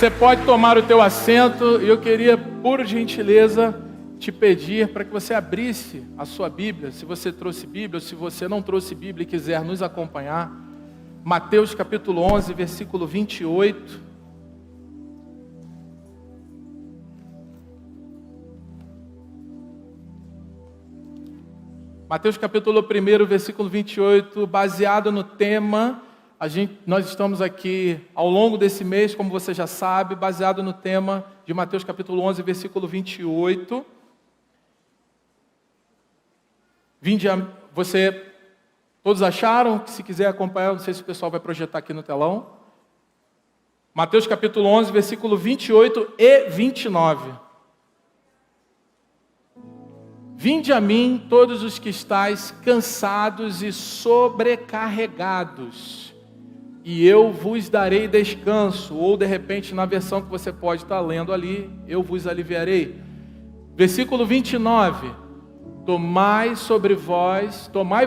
Você pode tomar o teu assento e eu queria, por gentileza, te pedir para que você abrisse a sua Bíblia, se você trouxe Bíblia ou se você não trouxe Bíblia e quiser nos acompanhar. Mateus capítulo 11, versículo 28. Mateus capítulo 1, versículo 28, baseado no tema... Nós estamos aqui ao longo desse mês, como você já sabe, baseado no tema de Mateus capítulo 11, versículo 28. Todos acharam? Se quiser acompanhar, não sei se o pessoal vai projetar aqui no telão. Mateus capítulo 11, versículo 28 e 29. Vinde a mim todos os que estáis cansados e sobrecarregados, e eu vos darei descanso. Ou de repente, na versão que você pode estar lendo ali, eu vos aliviarei. Versículo 29. Tomai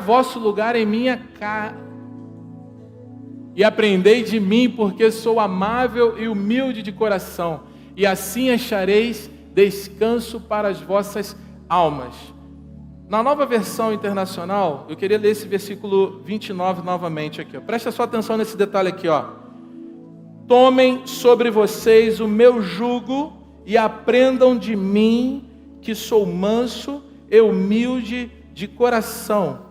vosso lugar em minha casa, e aprendei de mim, porque sou amável e humilde de coração, e assim achareis descanso para as vossas almas. Na nova versão internacional, eu queria ler esse versículo 29 novamente aqui. Presta sua atenção nesse detalhe aqui, ó. Tomem sobre vocês o meu jugo e aprendam de mim, que sou manso e humilde de coração,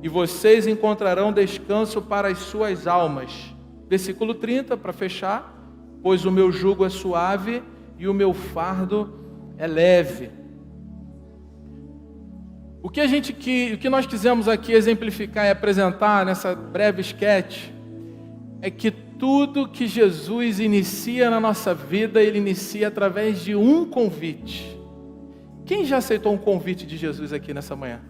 e vocês encontrarão descanso para as suas almas. Versículo 30, para fechar. Pois o meu jugo é suave e o meu fardo é leve. O que nós quisemos aqui exemplificar e apresentar nessa breve sketch é que tudo que Jesus inicia na nossa vida, Ele inicia através de um convite. Quem já aceitou um convite de Jesus aqui nessa manhã?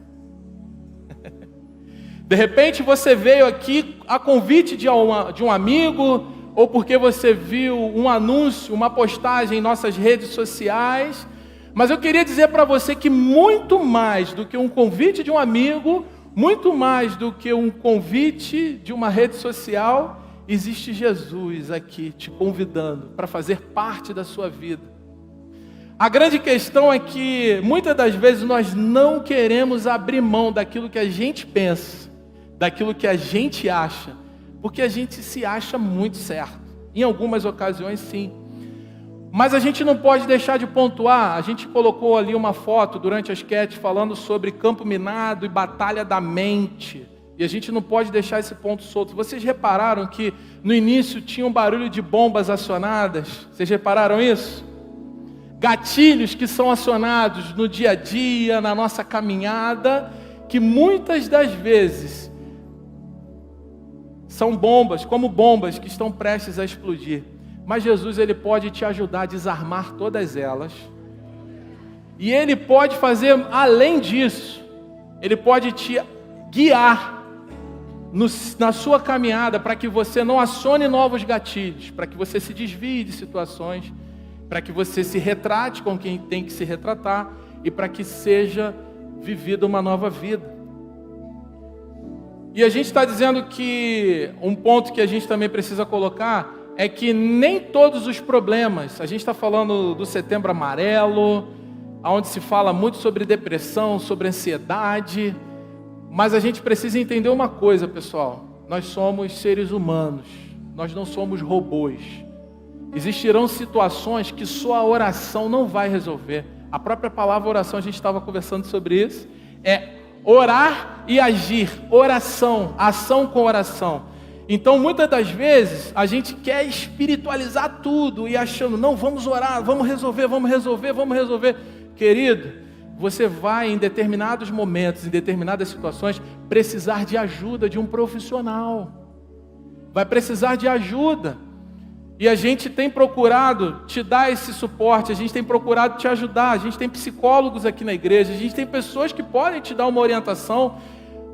De repente você veio aqui a convite de um amigo, ou porque você viu um anúncio, uma postagem em nossas redes sociais. Mas eu queria dizer para você que muito mais do que um convite de um amigo, muito mais do que um convite de uma rede social, existe Jesus aqui te convidando para fazer parte da sua vida. A grande questão é que muitas das vezes nós não queremos abrir mão daquilo que a gente pensa, daquilo que a gente acha, porque a gente se acha muito certo. Em algumas ocasiões, sim. Mas a gente não pode deixar de pontuar. A gente colocou ali uma foto durante a sketch falando sobre campo minado e batalha da mente. E a gente não pode deixar esse ponto solto. Vocês repararam que no início tinha um barulho de bombas acionadas? Vocês repararam isso? Gatilhos que são acionados no dia a dia, na nossa caminhada, que muitas das vezes são bombas, como bombas que estão prestes a explodir. Mas Jesus, Ele pode te ajudar a desarmar todas elas. E Ele pode fazer além disso. Ele pode te guiar na sua caminhada para que você não acione novos gatilhos, para que você se desvie de situações, para que você se retrate com quem tem que se retratar e para que seja vivida uma nova vida. E a gente está dizendo que um ponto que a gente também precisa colocar é que nem todos os problemas, a gente está falando do Setembro Amarelo, onde se fala muito sobre depressão, sobre ansiedade, mas a gente precisa entender uma coisa, pessoal: nós somos seres humanos, nós não somos robôs. Existirão situações que só a oração não vai resolver. A própria palavra oração, a gente estava conversando sobre isso, é orar e agir, oração, ação com oração. Então, muitas das vezes, a gente quer espiritualizar tudo e achando, não, vamos orar, vamos resolver. Querido, você vai em determinados momentos, em determinadas situações, precisar de ajuda de um profissional. Vai precisar de ajuda. E a gente tem procurado te dar esse suporte, a gente tem procurado te ajudar, a gente tem psicólogos aqui na igreja, a gente tem pessoas que podem te dar uma orientação,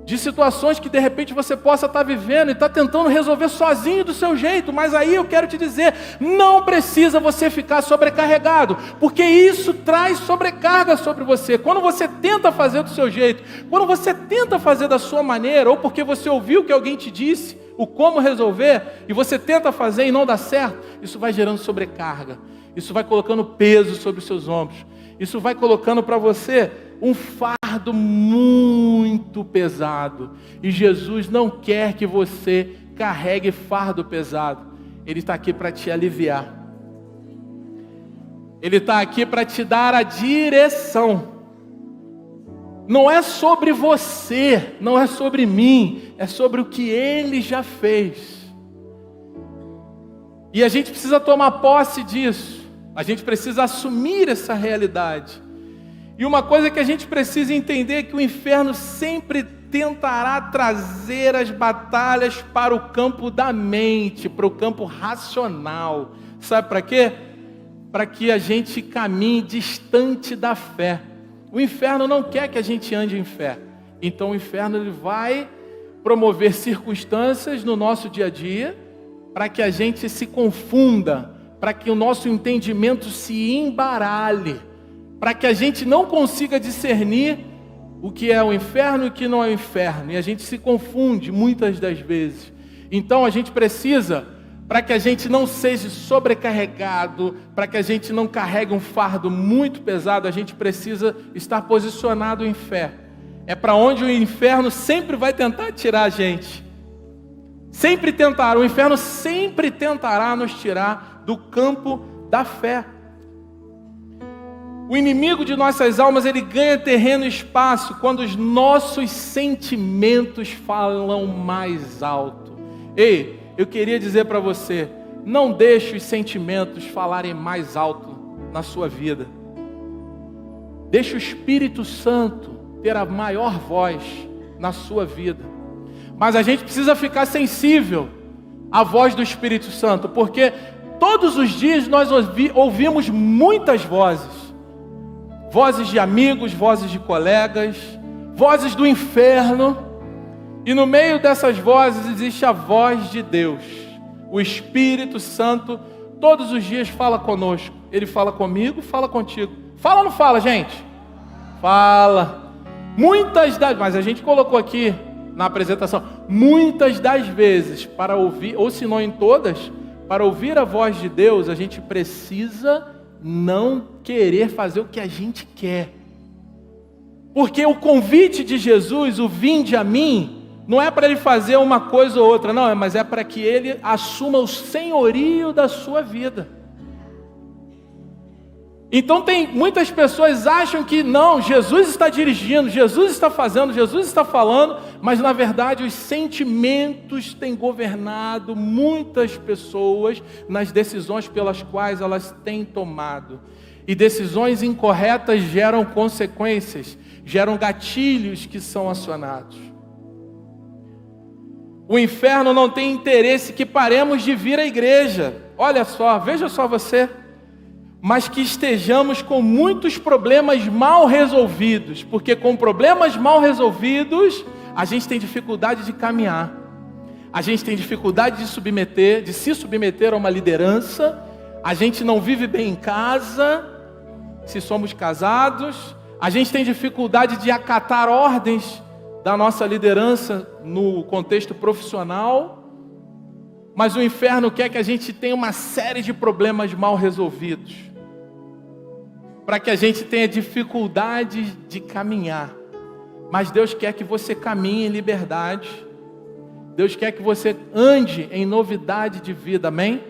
de situações que de repente você possa estar vivendo e estar tentando resolver sozinho do seu jeito, mas aí eu quero te dizer, não precisa você ficar sobrecarregado, porque isso traz sobrecarga sobre você. Quando você tenta fazer do seu jeito, quando você tenta fazer da sua maneira, ou porque você ouviu que alguém te disse o como resolver, e você tenta fazer e não dá certo, isso vai gerando sobrecarga, isso vai colocando peso sobre os seus ombros, isso vai colocando para você um fardo muito pesado. E Jesus não quer que você carregue fardo pesado. Ele está aqui para te aliviar. Ele está aqui para te dar a direção. Não é sobre você, não é sobre mim, é sobre o que Ele já fez. E a gente precisa tomar posse disso. A gente precisa assumir essa realidade. E uma coisa que a gente precisa entender é que o inferno sempre tentará trazer as batalhas para o campo da mente, para o campo racional. Sabe para quê? Para que a gente caminhe distante da fé. O inferno não quer que a gente ande em fé. Então o inferno ele vai promover circunstâncias no nosso dia a dia para que a gente se confunda, para que o nosso entendimento se embaralhe, para que a gente não consiga discernir o que é o inferno e o que não é o inferno. E a gente se confunde muitas das vezes. Então a gente precisa, para que a gente não seja sobrecarregado, para que a gente não carregue um fardo muito pesado, a gente precisa estar posicionado em fé. É para onde o inferno sempre vai tentar tirar a gente. Sempre tentará, o inferno sempre tentará nos tirar do campo da fé. O inimigo de nossas almas, ele ganha terreno e espaço quando os nossos sentimentos falam mais alto. Ei, eu queria dizer para você, não deixe os sentimentos falarem mais alto na sua vida. Deixe o Espírito Santo ter a maior voz na sua vida. Mas a gente precisa ficar sensível à voz do Espírito Santo, porque todos os dias nós ouvimos muitas vozes. Vozes de amigos, vozes de colegas, vozes do inferno. E no meio dessas vozes existe a voz de Deus. O Espírito Santo todos os dias fala conosco. Ele fala comigo, fala contigo. Fala ou não fala, gente? Fala. Mas a gente colocou aqui na apresentação, muitas das vezes, para ouvir, ou se não em todas, para ouvir a voz de Deus, a gente precisa não querer fazer o que a gente quer. Porque o convite de Jesus, o vinde a mim, não é para ele fazer uma coisa ou outra, não, mas é para que ele assuma o senhorio da sua vida. Então muitas pessoas acham que não, Jesus está dirigindo, Jesus está fazendo, Jesus está falando, mas na verdade os sentimentos têm governado muitas pessoas nas decisões pelas quais elas têm tomado. E decisões incorretas geram consequências, geram gatilhos que são acionados. O inferno não tem interesse que paremos de vir à igreja. Olha só, veja só você. Mas que estejamos com muitos problemas mal resolvidos, porque com problemas mal resolvidos, a gente tem dificuldade de caminhar, a gente tem dificuldade de se submeter a uma liderança, a gente não vive bem em casa, se somos casados, a gente tem dificuldade de acatar ordens da nossa liderança no contexto profissional, mas o inferno quer que a gente tenha uma série de problemas mal resolvidos, para que a gente tenha dificuldade de caminhar. Mas Deus quer que você caminhe em liberdade. Deus quer que você ande em novidade de vida, amém?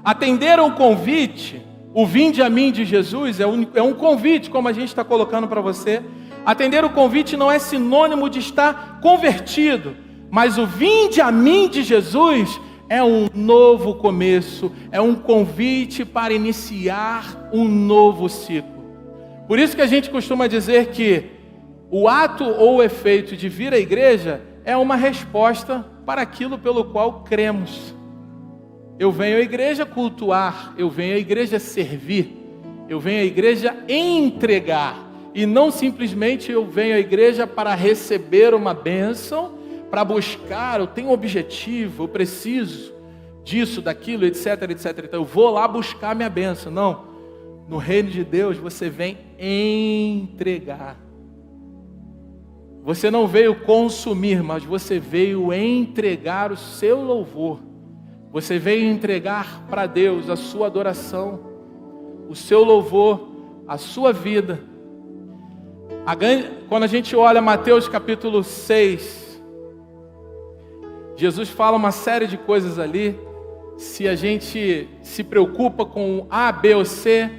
Atender ao convite, o vinde a mim de Jesus, é um convite, como a gente está colocando para você. Atender o convite não é sinônimo de estar convertido, mas o vinde a mim de Jesus é um novo começo, é um convite para iniciar um novo ciclo. Por isso que a gente costuma dizer que o ato ou o efeito de vir à igreja é uma resposta para aquilo pelo qual cremos. Eu venho à igreja cultuar, eu venho à igreja servir, eu venho à igreja entregar, e não simplesmente eu venho à igreja para receber uma bênção, para buscar, eu tenho um objetivo, eu preciso disso, daquilo, etc, etc. Então eu vou lá buscar minha bênção. Não, no reino de Deus você vem entregar. Você não veio consumir, mas você veio entregar o seu louvor. Você veio entregar para Deus a sua adoração, o seu louvor, a sua vida. Quando a gente olha Mateus capítulo 6, Jesus fala uma série de coisas ali. Se a gente se preocupa com A, B ou C,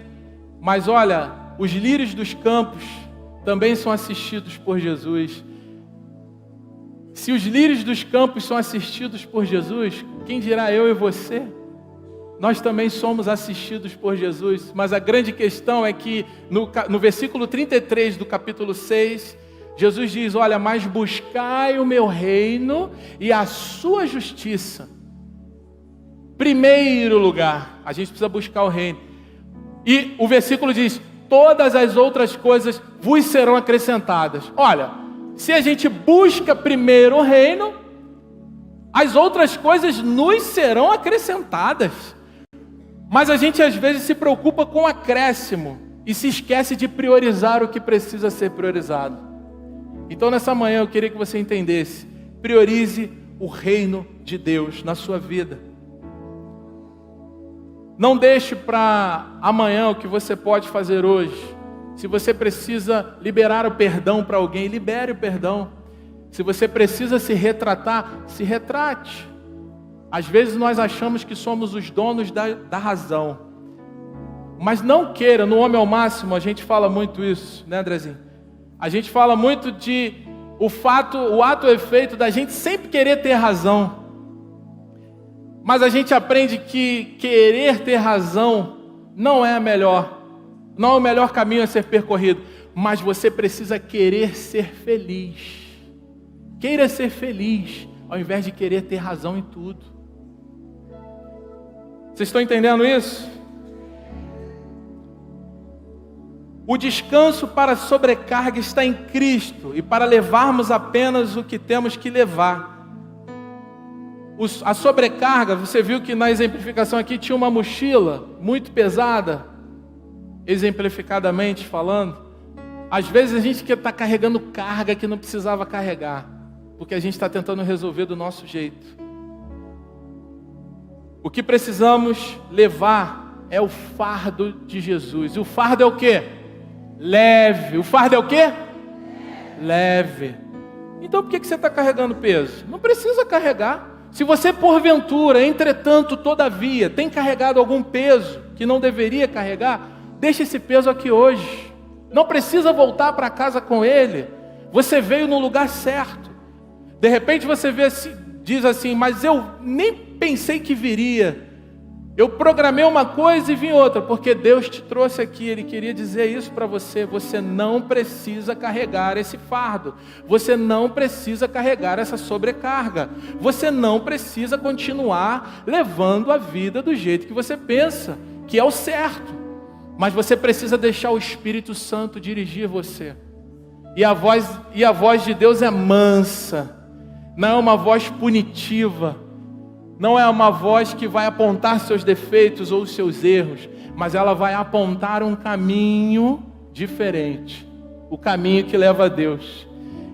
mas olha, os lírios dos campos também são assistidos por Jesus. Se os lírios dos campos são assistidos por Jesus, quem dirá eu e você? Nós também somos assistidos por Jesus. Mas a grande questão é que no versículo 33 do capítulo 6, Jesus diz, olha, mas buscai o meu reino e a sua justiça. Primeiro lugar, a gente precisa buscar o reino. E o versículo diz, todas as outras coisas vos serão acrescentadas. Olha, se a gente busca primeiro o reino, as outras coisas nos serão acrescentadas. Mas a gente às vezes se preocupa com o acréscimo e se esquece de priorizar o que precisa ser priorizado. Então nessa manhã eu queria que você entendesse, priorize o reino de Deus na sua vida. Não deixe para amanhã o que você pode fazer hoje. Se você precisa liberar o perdão para alguém, libere o perdão. Se você precisa se retratar, se retrate. Às vezes nós achamos que somos os donos da razão. Mas não queira, no Homem ao Máximo, a gente fala muito isso, né, Andrezinho? A gente fala muito de o ato e efeito da gente sempre querer ter razão. Mas a gente aprende que querer ter razão não é não é o melhor caminho a ser percorrido. Mas você precisa querer ser feliz. Queira ser feliz, ao invés de querer ter razão em tudo. Vocês estão entendendo isso? O descanso para a sobrecarga está em Cristo e para levarmos apenas o que temos que levar. A sobrecarga, você viu que na exemplificação aqui tinha uma mochila muito pesada, exemplificadamente falando. Às vezes a gente quer estar carregando carga que não precisava carregar, porque a gente está tentando resolver do nosso jeito. O que precisamos levar é o fardo de Jesus. E o fardo é o quê? Leve. O fardo é o quê? Leve. Então por que você está carregando peso? Não precisa carregar. Se você porventura, entretanto, todavia, tem carregado algum peso que não deveria carregar, deixa esse peso aqui hoje. Não precisa voltar para casa com ele. Você veio no lugar certo. De repente você diz assim, mas eu nem pensei que viria. Eu programei uma coisa e vim outra, porque Deus te trouxe aqui. Ele queria dizer isso para você. Você não precisa carregar esse fardo. Você não precisa carregar essa sobrecarga. Você não precisa continuar levando a vida do jeito que você pensa, que é o certo. Mas você precisa deixar o Espírito Santo dirigir você. E a voz de Deus é mansa. Não é uma voz punitiva. Não é uma voz que vai apontar seus defeitos ou seus erros, mas ela vai apontar um caminho diferente, o caminho que leva a Deus.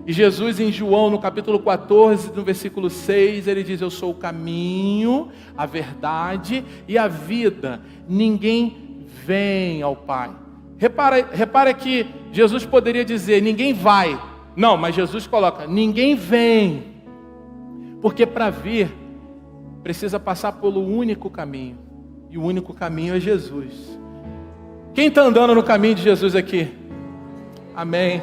E Jesus em João, no capítulo 14, no versículo 6, ele diz, eu sou o caminho, a verdade e a vida. Ninguém vem ao Pai. Repara que Jesus poderia dizer, ninguém vai. Não, mas Jesus coloca, ninguém vem. Porque para vir, precisa passar pelo único caminho. E o único caminho é Jesus. Quem está andando no caminho de Jesus aqui? Amém.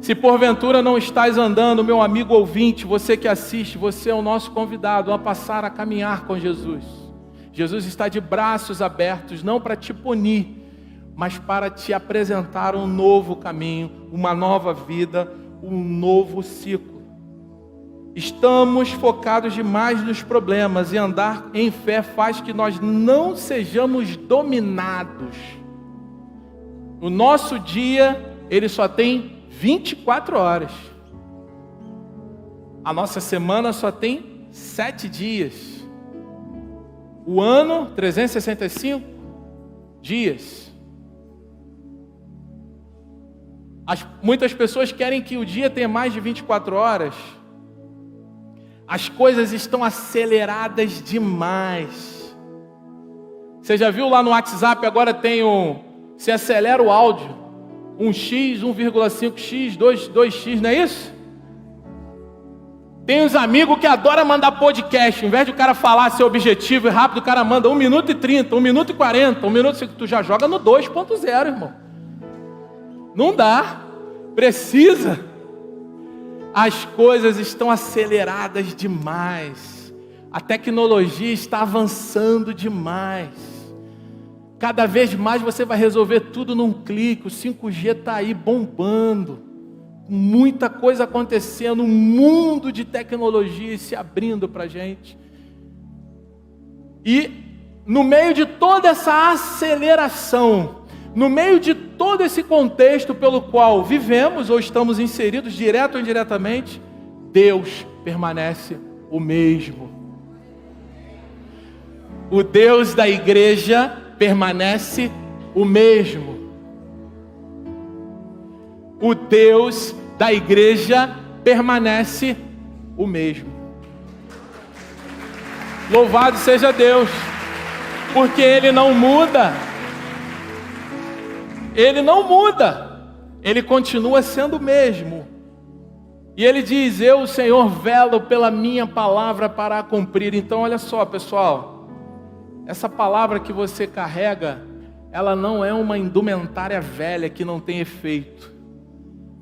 Se porventura não estás andando, meu amigo ouvinte, você que assiste, você é o nosso convidado a passar a caminhar com Jesus. Jesus está de braços abertos, não para te punir, mas para te apresentar um novo caminho, uma nova vida, um novo ciclo. Estamos focados demais nos problemas e andar em fé faz que nós não sejamos dominados. O nosso dia ele só tem 24 horas. A nossa semana só tem 7 dias. O ano, 365 dias. Muitas pessoas querem que o dia tenha mais de 24 horas. As coisas estão aceleradas demais. Você já viu lá no WhatsApp, agora tem você acelera o áudio, 1x, 1,5x, 2x, não é isso? Tem uns amigos que adoram mandar podcast. Em vez de o cara falar seu objetivo e rápido, o cara manda 1 minuto e 30, 1 minuto e 40, 1 minuto, tu já joga no 2.0, irmão. Não dá. Precisa. As coisas estão aceleradas demais. A tecnologia está avançando demais. Cada vez mais você vai resolver tudo num clique. O 5G está aí bombando. Muita coisa acontecendo, um mundo de tecnologia se abrindo para a gente. E no meio de toda essa aceleração, no meio de todo esse contexto pelo qual vivemos ou estamos inseridos, direto ou indiretamente, Deus permanece o mesmo. O Deus da igreja permanece o mesmo. O Deus da igreja permanece o mesmo. Louvado seja Deus, porque Ele não muda. Ele não muda. Ele continua sendo o mesmo. E Ele diz: eu, o Senhor, velo pela minha palavra para a cumprir. Então olha só, pessoal, essa palavra que você carrega, ela não é uma indumentária velha que não tem efeito.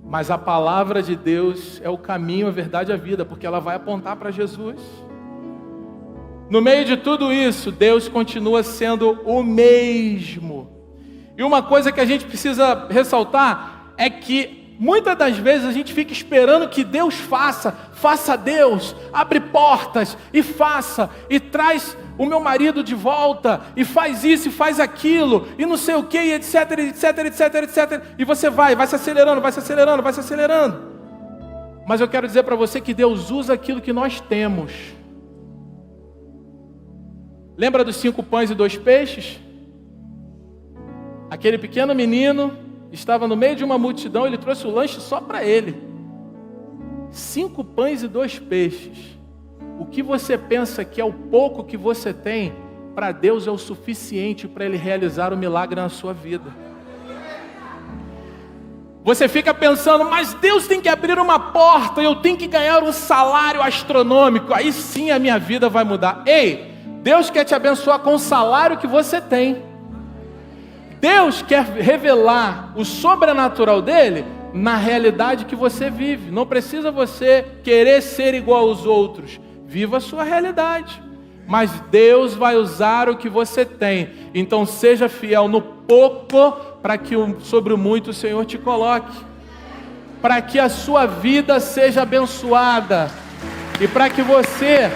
Mas a palavra de Deus é o caminho, a verdade e a vida, porque ela vai apontar para Jesus. No meio de tudo isso, Deus continua sendo o mesmo. E uma coisa que a gente precisa ressaltar é que muitas das vezes a gente fica esperando que Deus faça Deus, abre portas e faça, e traz o meu marido de volta, e faz isso e faz aquilo, e não sei o que, e etc, etc, etc, etc. E você vai se acelerando, vai se acelerando, vai se acelerando. Mas eu quero dizer para você que Deus usa aquilo que nós temos. Lembra dos 5 pães e 2 peixes? Aquele pequeno menino estava no meio de uma multidão, ele trouxe o lanche só para ele. 5 pães e 2 peixes. O que você pensa que é o pouco que você tem, para Deus é o suficiente para Ele realizar o milagre na sua vida. Você fica pensando, mas Deus tem que abrir uma porta, eu tenho que ganhar um salário astronômico, aí sim a minha vida vai mudar. Ei, Deus quer te abençoar com o salário que você tem. Deus quer revelar o sobrenatural dele na realidade que você vive. Não precisa você querer ser igual aos outros. Viva a sua realidade. Mas Deus vai usar o que você tem. Então seja fiel no pouco, para que sobre o muito o Senhor te coloque. Para que a sua vida seja abençoada. E para que você,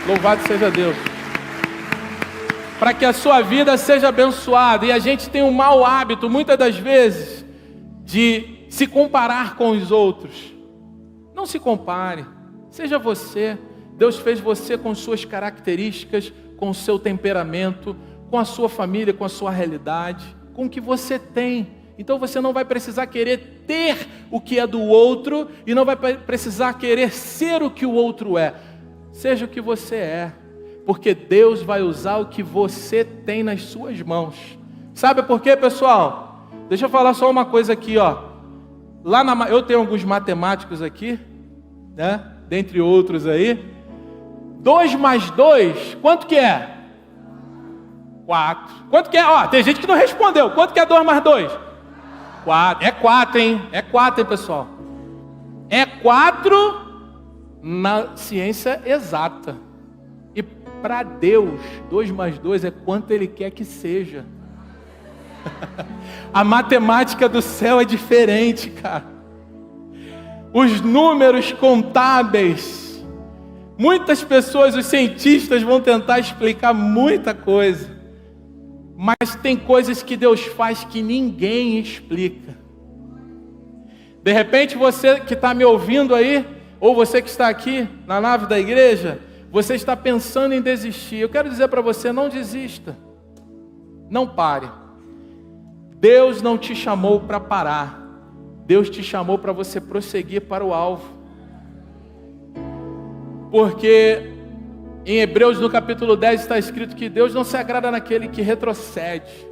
louvado seja Deus, para que a sua vida seja abençoada. E a gente tem um mau hábito, muitas das vezes, de se comparar com os outros. Não se compare. Seja você. Deus fez você com suas características, com o seu temperamento, com a sua família, com a sua realidade, com o que você tem. Então você não vai precisar querer ter o que é do outro e não vai precisar querer ser o que o outro é. Seja o que você é, porque Deus vai usar o que você tem nas suas mãos. Sabe por quê, pessoal? Deixa eu falar só uma coisa aqui, ó. Eu tenho alguns matemáticos aqui, né? Dentre outros aí. 2 mais 2, quanto que é? 4. Quanto que é? Ó, tem gente que não respondeu. Quanto que é 2 mais 2? 4. É 4, hein? É 4, hein, pessoal? É 4 na ciência exata. E para Deus, 2 mais 2 é quanto Ele quer que seja. A matemática do céu é diferente, cara. Os números contábeis. Muitas pessoas, os cientistas, vão tentar explicar muita coisa. Mas tem coisas que Deus faz que ninguém explica. De repente você que está me ouvindo aí, ou você que está aqui na nave da igreja, você está pensando em desistir. Eu quero dizer para você, não desista. Não pare. Deus não te chamou para parar. Deus te chamou para você prosseguir para o alvo. Porque em Hebreus no capítulo 10 está escrito que Deus não se agrada naquele que retrocede,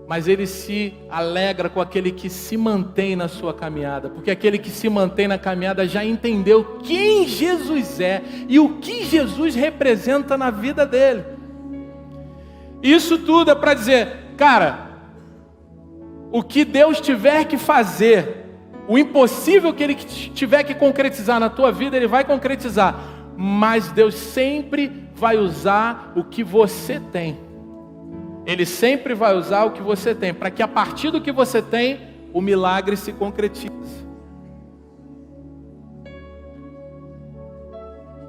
mas Ele se alegra com aquele que se mantém na sua caminhada. Porque aquele que se mantém na caminhada já entendeu quem Jesus é e o que Jesus representa na vida dele. Isso tudo é para dizer, cara, o que Deus tiver que fazer, o impossível que Ele tiver que concretizar na tua vida, Ele vai concretizar. Mas Deus sempre vai usar o que você tem. Ele sempre vai usar o que você tem, para que a partir do que você tem, o milagre se concretize.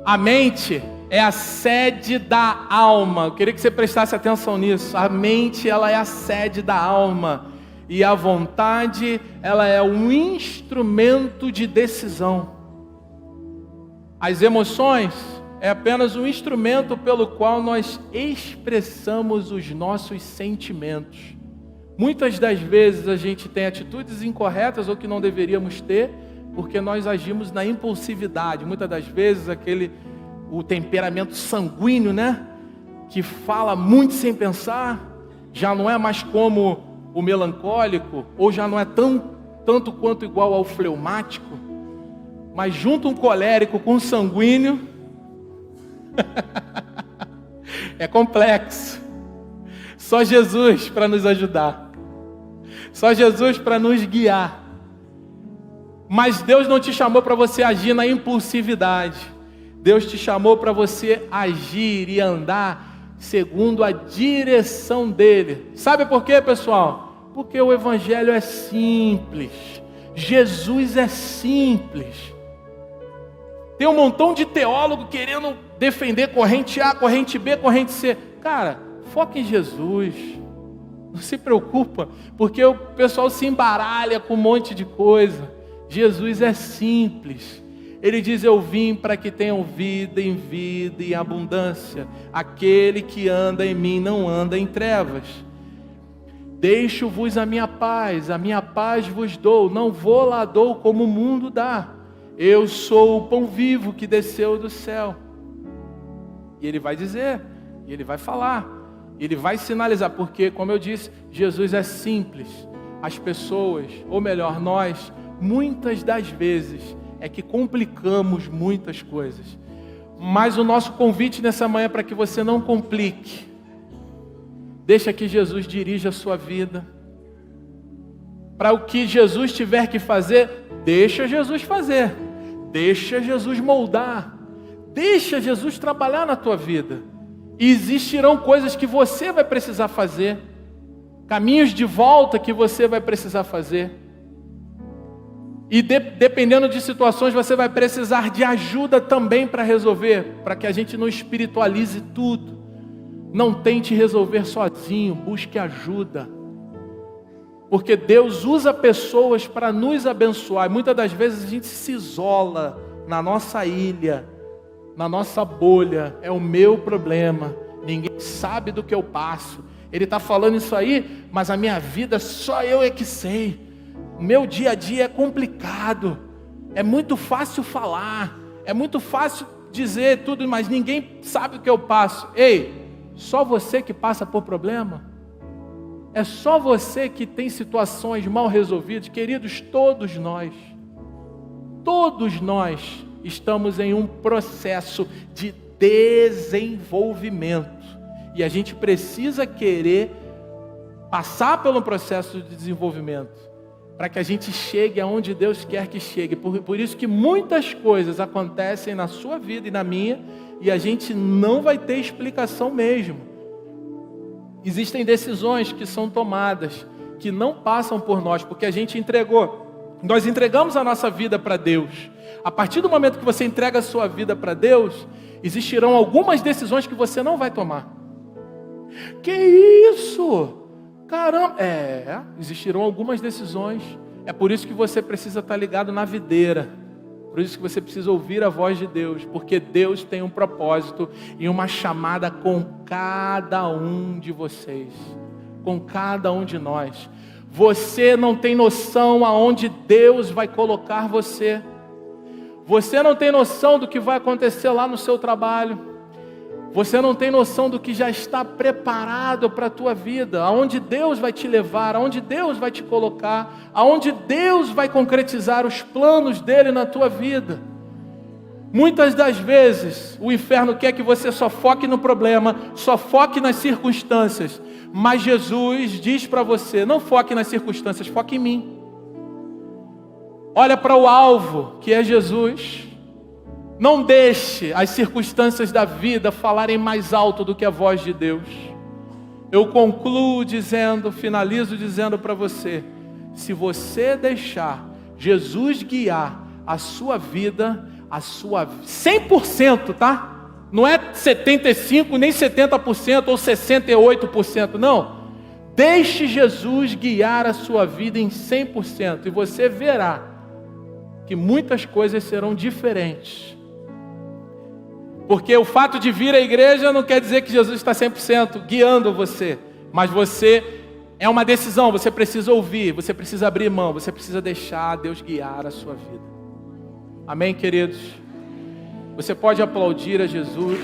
A mente é a sede da alma. Eu queria que você prestasse atenção nisso. A mente, ela é a sede da alma. E a vontade, ela é um instrumento de decisão. As emoções é apenas um instrumento pelo qual nós expressamos os nossos sentimentos. Muitas das vezes a gente tem atitudes incorretas ou que não deveríamos ter, porque nós agimos na impulsividade. Muitas das vezes o temperamento sanguíneo, né? Que fala muito sem pensar, já não é mais como o melancólico, ou já não é tanto quanto igual ao fleumático, mas junta um colérico com um sanguíneo, é complexo. Só Jesus para nos ajudar, só Jesus para nos guiar. Mas Deus não te chamou para você agir na impulsividade. Deus te chamou para você agir e andar segundo a direção dele. Sabe por quê, pessoal? Porque o evangelho é simples. Jesus é simples. Tem um montão de teólogo querendo defender corrente A, corrente B, corrente C. Cara, foca em Jesus. Não se preocupa, porque o pessoal se embaralha com um monte de coisa. Jesus é simples. Ele diz, eu vim para que tenham vida e em abundância. Aquele que anda em mim não anda em trevas. Deixo-vos a minha paz vos dou. Não vou lá dou como o mundo dá. Eu sou o pão vivo que desceu do céu. E ele vai dizer, e ele vai falar, ele vai sinalizar, porque, como eu disse, Jesus é simples. As pessoas, ou melhor, nós, muitas das vezes, é que complicamos muitas coisas. Mas o nosso convite nessa manhã é para que você não complique. Deixa que Jesus dirija a sua vida. Para o que Jesus tiver que fazer, deixa Jesus fazer. Deixa Jesus moldar. Deixa Jesus trabalhar na tua vida. E existirão coisas que você vai precisar fazer. Caminhos de volta que você vai precisar fazer. E dependendo de situações, você vai precisar de ajuda também para resolver. Para que a gente não espiritualize tudo. Não tente resolver sozinho. Busque ajuda. Porque Deus usa pessoas para nos abençoar. Muitas das vezes a gente se isola na nossa ilha, na nossa bolha. É o meu problema. Ninguém sabe do que eu passo. Ele está falando isso aí, mas a minha vida só eu é que sei. O meu dia a dia é complicado. É muito fácil falar. É muito fácil dizer tudo, mas ninguém sabe o que eu passo. Ei, só você que passa por problema? É só você que tem situações mal resolvidas. Queridos, todos nós estamos em um processo de desenvolvimento. E a gente precisa querer passar pelo processo de desenvolvimento, para que a gente chegue aonde Deus quer que chegue. Por isso que muitas coisas acontecem na sua vida e na minha, e a gente não vai ter explicação mesmo. Existem decisões que são tomadas, que não passam por nós, porque a gente entregou. Nós entregamos a nossa vida para Deus. A partir do momento que você entrega a sua vida para Deus, existirão algumas decisões que você não vai tomar. Que isso? Caramba! Existirão algumas decisões É por isso que você precisa estar ligado na videira. Por isso que você precisa ouvir a voz de Deus, porque Deus tem um propósito e uma chamada com cada um de vocês, com cada um de nós. Você não tem noção aonde Deus vai colocar você. Você não tem noção do que vai acontecer lá no seu trabalho. Você não tem noção do que já está preparado para a tua vida, aonde Deus vai te levar, aonde Deus vai te colocar, aonde Deus vai concretizar os planos dele na tua vida. Muitas das vezes o inferno quer que você só foque no problema, só foque nas circunstâncias, mas Jesus diz para você: não foque nas circunstâncias, foque em mim. Olha para o alvo, que é Jesus. Não deixe as circunstâncias da vida falarem mais alto do que a voz de Deus. Eu concluo dizendo, finalizo dizendo para você: se você deixar Jesus guiar a sua vida, 100%, tá? Não é 75%, nem 70% ou 68%, não. Deixe Jesus guiar a sua vida em 100% e você verá que muitas coisas serão diferentes. Porque o fato de vir à igreja não quer dizer que Jesus está 100% guiando você. Mas você, é uma decisão, você precisa ouvir, você precisa abrir mão, você precisa deixar Deus guiar a sua vida. Amém, queridos? Você pode aplaudir a Jesus.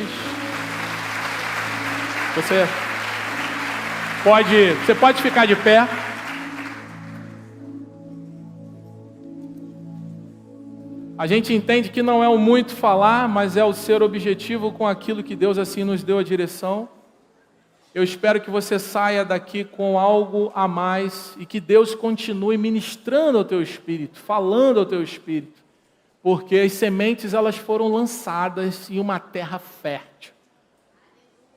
Você pode ficar de pé. A gente entende que não é o muito falar, mas é o ser objetivo com aquilo que Deus assim nos deu a direção. Eu espero que você saia daqui com algo a mais e que Deus continue ministrando ao teu espírito, falando ao teu espírito, porque as sementes elas foram lançadas em uma terra fértil,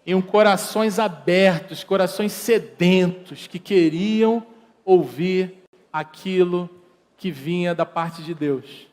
em corações abertos, corações sedentos que queriam ouvir aquilo que vinha da parte de Deus.